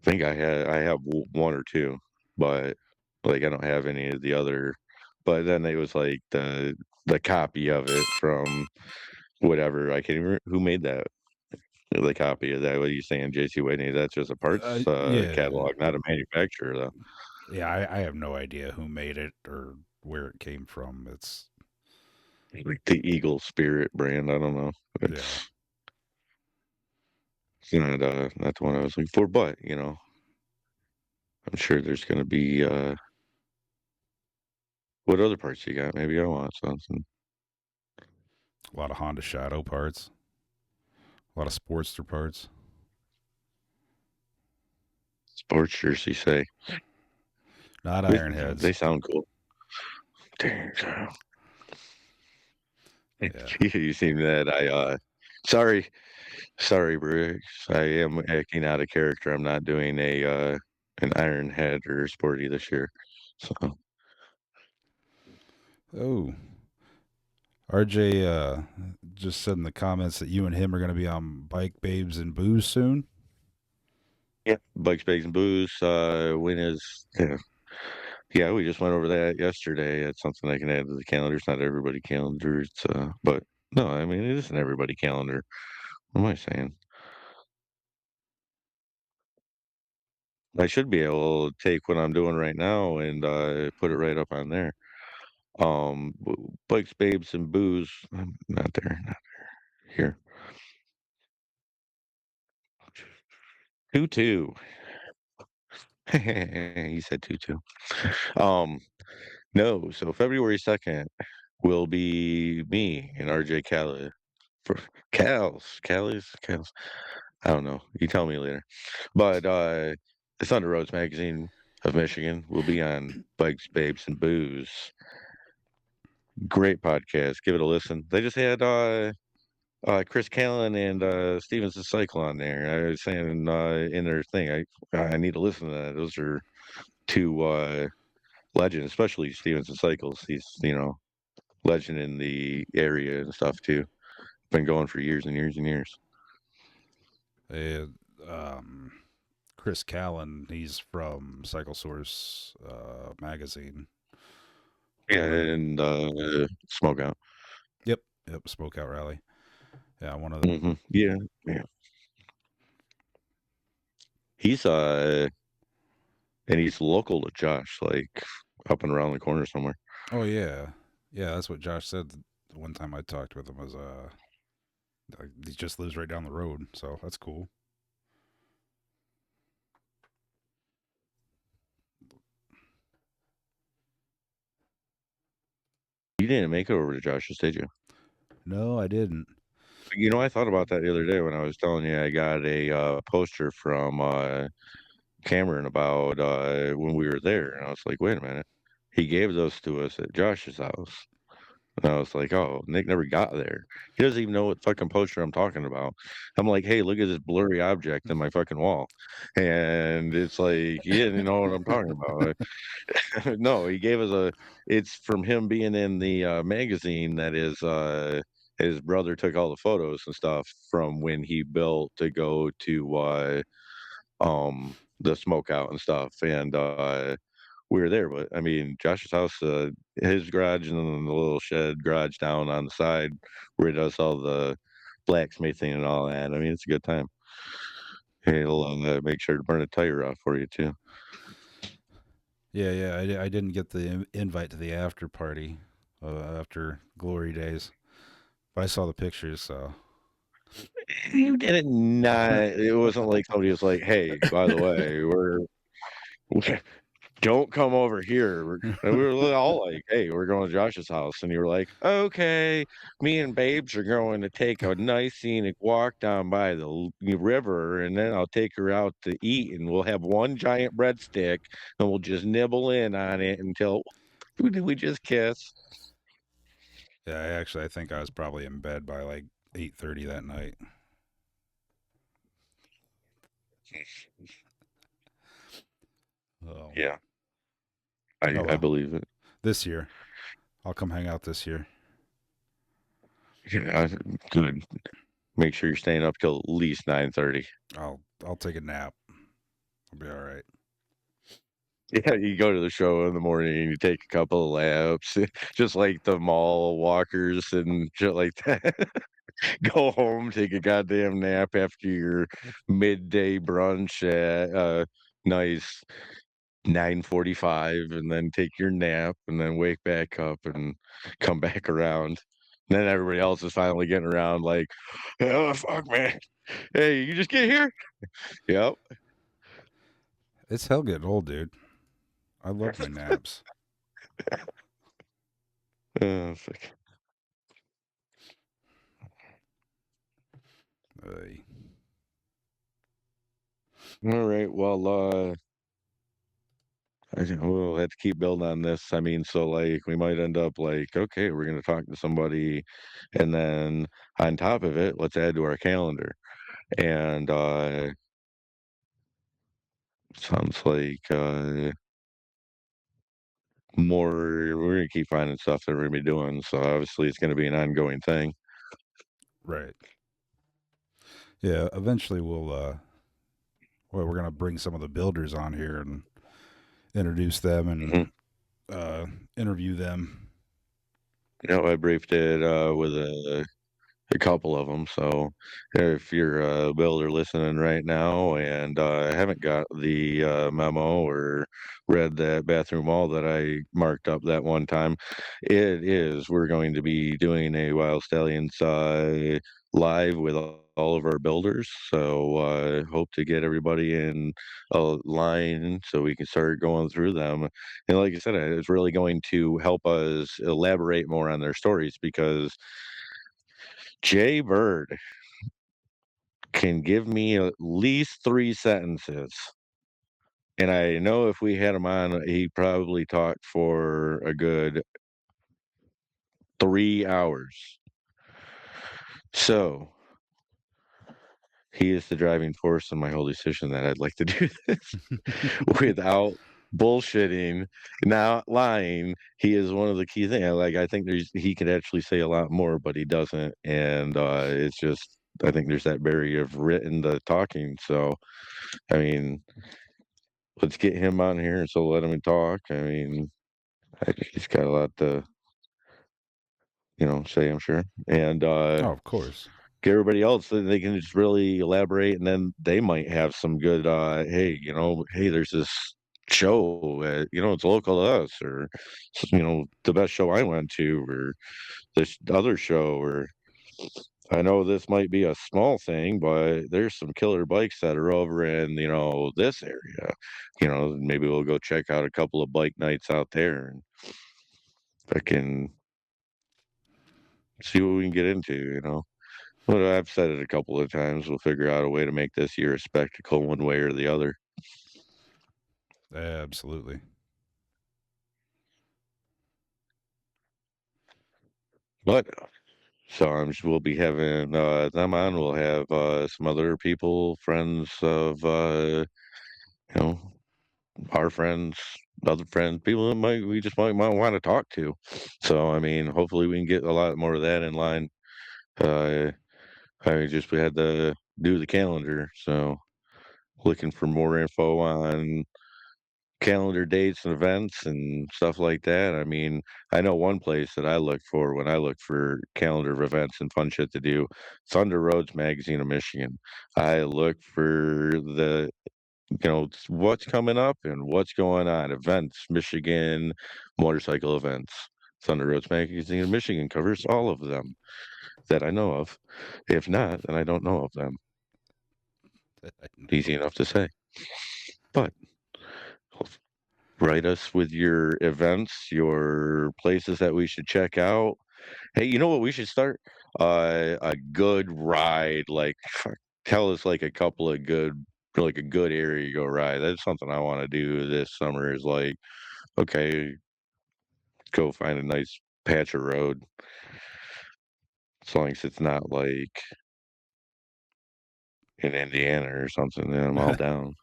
think I have one or two, but like I don't have any of the other. But then it was like the copy of it from whatever. I can't even who made that. The copy of that. What are you saying, JC Whitney? That's just a parts Yeah, catalog, not a manufacturer, though. yeah. I have no idea who made it or where it came from. It's Like the Eagle Spirit brand. I don't know. yeah, It's not the one I was looking for, but I'm sure there's gonna be what other parts you got? Maybe I want something. a lot of Honda Shadow parts, a lot of Sportster parts, Sports jersey say. not They Ironheads. sound cool. Dang. Yeah, You seem that sorry, sorry, Bruce. I am acting out of character. I'm not doing a an Iron Head or Sporty this year. So oh, RJ just said in the comments that you and him are going to be on Bike Babes and Booze soon. yeah, bikes, bags, and booze. When is yeah, we just went over that yesterday. It's something I can add to the calendar. It's not everybody calendar. It's but no, I mean it isn't everybody calendar. What am I saying? I should be able to take what I'm doing right now and put it right up on there. Bikes, babes, and booze. Not there, not here. 2-2. He said 2-2. Um, no. So February 2nd will be me and RJ Cali for Cal's. I don't know. You tell me later. But the Thunder Roads magazine of Michigan will be on Bikes, Babes, and Booze. Great podcast. Give it a listen. They just had Chris Callan and Stevens and Cycle on there. I was saying in their thing, I need to listen to that. Those are two legends, especially Stevens and Cycles. He's legend in the area and stuff too. Been going for years and years and years. Uh, um, Chris Callan, he's from Cycle Source magazine. Yeah, One of the and Smoke Out. yep, yep, Smokeout Rally. Yeah, one of the Yeah, yeah. He's and he's local to Josh, like up and around the corner somewhere. oh yeah, yeah. That's what Josh said the one time I talked with him was he just lives right down the road, so that's cool. You didn't make it over to Josh's, did you? No, I didn't. I thought about that the other day when I was telling you I got a poster from Cameron about when we were there, and I was like, wait a minute, he gave those to us at Josh's house. And I was like, oh, Nick never got there. He doesn't even know what fucking poster I'm talking about. I'm like, hey, look at this blurry object in my fucking wall. And it's like, he didn't know what I'm talking about. No, he gave us it's from him being in the magazine that his brother took all the photos and stuff from when he built to go to the smokeout and stuff. And we were there, but I mean, Josh's house, his garage, and then the little shed garage down on the side where he does all the blacksmithing and all that. I mean, it's a good time. He'll make sure to burn a tire off for you too. Yeah, yeah. I didn't get the invite to the after party after Glory Days, but I saw the pictures. So You did it not. It wasn't like somebody was like, "Hey, by the way, we're don't come over here. And we were all like, hey, we're going to Josh's house. And you were like, okay, me and Babes are going to take a nice scenic walk down by the river, and then I'll take her out to eat, and we'll have one giant breadstick, and we'll just nibble in on it until we just kiss. Yeah, I think I was probably in bed by like 8:30 that night. Oh, Yeah, oh I well. believe it. This year, I'll come hang out this year. Yeah, good. Make sure you're staying up till at least 9:30. I'll take a nap. I'll be all right. Yeah, you go to the show in the morning and you take a couple of laps, just like the mall walkers and shit like that. Go home, take a goddamn nap after your midday brunch at nice 9:45, and then take your nap, and then wake back up and come back around. And then everybody else is finally getting around, like, oh fuck, man. Hey, you just get here? Yep. It's hell getting old, dude. I love my naps. Fuck. Ay. All right. Well, I think we'll have to keep building on this. I mean, so like we might end up like, okay, we're going to talk to somebody, and then on top of it, let's add to our calendar. And sounds like more. We're going to keep finding stuff that we're going to be doing. So obviously, it's going to be an ongoing thing. Right. Yeah. Eventually, well, we're gonna bring some of the builders on here and introduce them Hmm. and interview them. You know, I briefed it with a couple of them. So if you're a builder listening right now and haven't got the memo or read that bathroom wall that I marked up that one time, we're going to be doing a Wild Stallions live with all of our builders. So hope to get everybody in a line so we can start going through them. And like I said, it's really going to help us elaborate more on their stories because Jay Bird can give me at least 3 sentences. And I know if we had him on, he'd probably talk for a good 3 hours. So he is the driving force in my whole decision that I'd like to do this without bullshitting, not lying. He is one of the key things. Like I think he could actually say a lot more, but he doesn't. And it's just I think there's that barrier of written to talking. So I mean, let's get him on here and so let him talk. I mean, he's got a lot to, say, I'm sure. And Oh, of course. get everybody else so they can just really elaborate and then they might have some good hey, hey, there's this show it's local to us or the best show I went to or this other show or I know this might be a small thing, but there's some killer bikes that are over in, this area. Maybe we'll go check out a couple of bike nights out there and I can see what we can get into. But I've said it a couple of times. We'll figure out a way to make this year a spectacle one way or the other. Absolutely. But so we'll be having them on. We'll have some other people, friends of you know our friends, other friends, people that we just might want to talk to. So I mean, hopefully we can get a lot more of that in line. Uh, we had to do the calendar, so looking for more info on calendar dates and events and stuff like that. I mean, I know one place that I look for when I look for calendar of events and fun shit to do. Thunder Roads Magazine of Michigan. I look for what's coming up and what's going on. Events, Michigan, motorcycle events. Thunder Roads Magazine of Michigan covers all of them that I know of. If not, then I don't know of them. Easy enough to say. But Write us with your events, your places that we should check out. Hey, you know what we should start? A good ride, like tell us like a couple of good, like a good area to go ride. That's something I want to do this summer. Is like, okay, go find a nice patch of road, as long as it's not like in Indiana or something. Then I'm all down.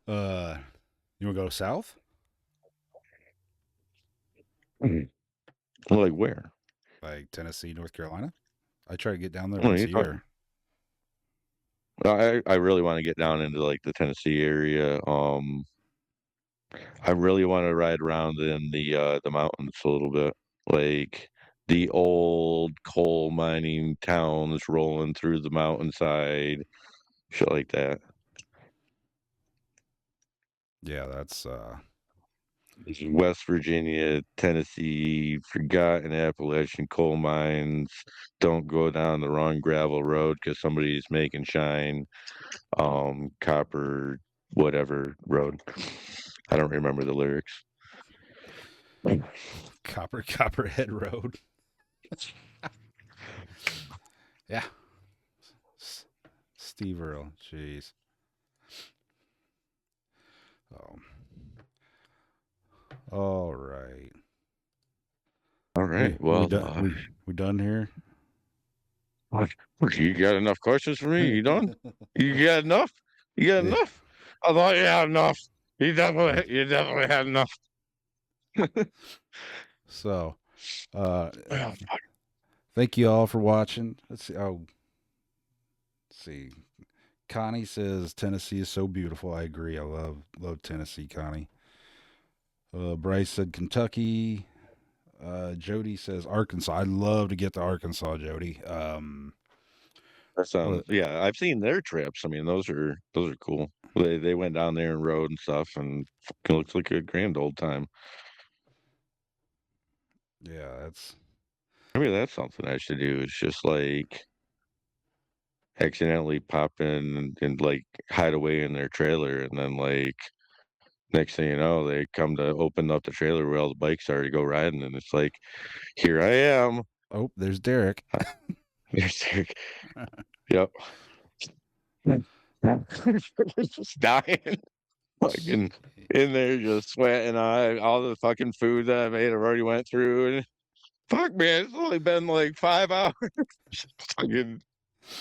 uh, you want to go south? Mhm. Like where? Like Tennessee, North Carolina? I try to get down there What are once you a talking? year. I really want to get down into like the Tennessee area. I really want to ride around in the mountains a little bit, like the old coal mining towns rolling through the mountainside, shit like that. Yeah, that's This is West Virginia, Tennessee, forgotten Appalachian coal mines. Don't go down the wrong gravel road because somebody's making shine. Copper, whatever road. I don't remember the lyrics. Copperhead Road. Yeah, Steve Earle. Jeez. Oh, all right. All We right. we Well, done we done here. what? You got enough questions for me? You done? You got enough? You got Yeah. enough? I thought you had enough. Yeah. You definitely had enough. So, uh, Oh, fuck. thank you all for watching. Let's see. Oh, let's see. Connie says Tennessee is so beautiful. I agree. I love Tennessee, Connie. Bryce said Kentucky. Jody says Arkansas. I'd love to get to Arkansas, Jody. That sounds. What? Yeah, I've seen their trips. I mean, those are cool. They went down there and rode and stuff, and fucking looks like a grand old time. Yeah, that's Maybe that's something I should do. Is just like accidentally pop in and like hide away in their trailer, and then like next thing you know, they come to open up the trailer where all the bikes are to go riding, and it's like, here I am. oh, there's Derek. There's Derek. Yep. Just dying. Fucking in there just sweating. All the fucking food that I made, I've already went through. And fuck, man, it's only been like 5 hours. Fucking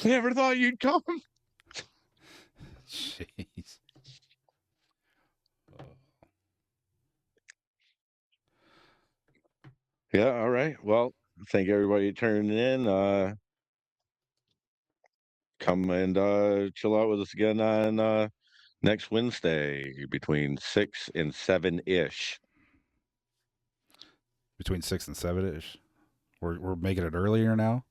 never thought you'd come. Jeez. Yeah, all right. Well, thank everybody tuning in. Come and chill out with us again on next Wednesday between 6 and 7 ish. Between 6 and 7 ish. We're making it earlier now.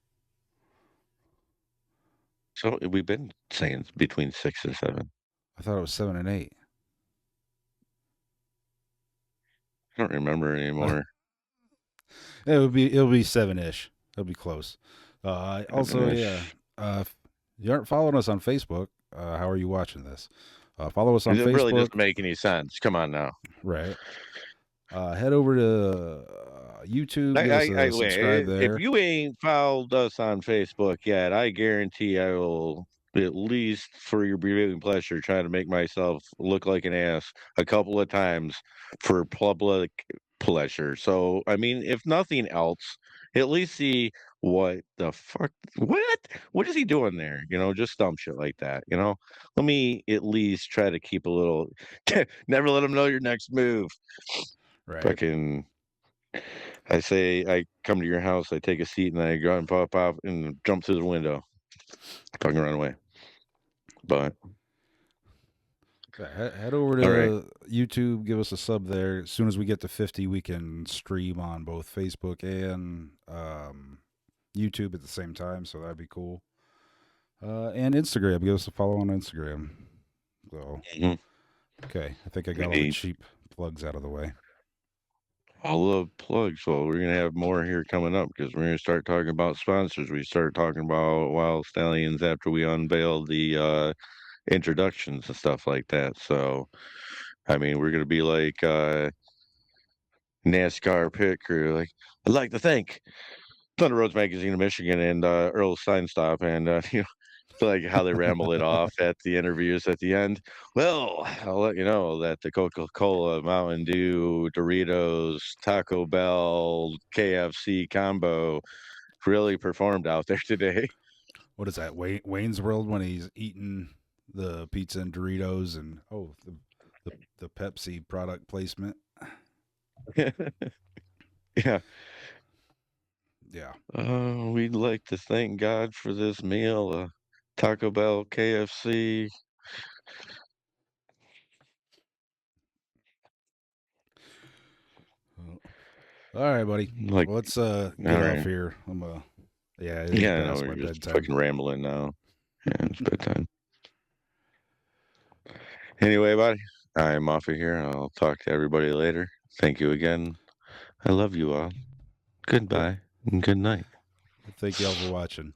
So we've been saying between 6 and 7. I thought it was 7 and 8. I don't remember anymore. It'll be 7 ish. It'll be close. Also, yeah. Ish. If you aren't following us on Facebook, how are you watching this? Follow us on It really Facebook. doesn't make any sense. Come on now. Right. Head over to YouTube. Give us a subscribe Wait. If there. you ain't followed us on Facebook yet, I guarantee I will, at least for your viewing pleasure, try to make myself look like an ass a couple of times for public pleasure. So, I mean, if nothing else, at least see what the fuck, what is he doing there? Just dumb shit like that. Let me at least try to keep a little. Never let them know your next move. Right. Fucking, I say I come to your house, I take a seat, and I go out and pop out and jump through the window. Fucking run away. But Yeah, head over all right, to YouTube. Give us a sub there. As soon as we get to 50, we can stream on both Facebook and YouTube at the same time. So that'd be cool. And Instagram. Give us a follow on Instagram. So mhm. okay, I think I got all the Maybe cheap plugs out of the way. all the plugs. Well, we're gonna have more here coming up because we're gonna start talking about sponsors. We started talking about Wyld Stallions after we unveiled the introductions and stuff like that. So I mean, we're gonna be like NASCAR pick or like I'd like to thank Thunder Roads Magazine of Michigan and Earl Steinstop and like how they ramble it off at the interviews at the end. Well, I'll let you know that the Coca-Cola, Mountain Dew, Doritos, Taco Bell, KFC combo really performed out there today. What is that? Wayne's World when he's eating the pizza and Doritos and the Pepsi product placement. Yeah. Yeah. We'd like to thank God for this meal. Taco Bell, KFC. All right, buddy. Like, Well, let's all get off right. here. Yeah, it is Yeah, no, past we're my just bedtime. fucking rambling now. Yeah, it's bedtime. Anyway, buddy, I'm off of here. I'll talk to everybody later. Thank you again. I love you all. Yep. Goodbye and good night. Thank y'all for watching.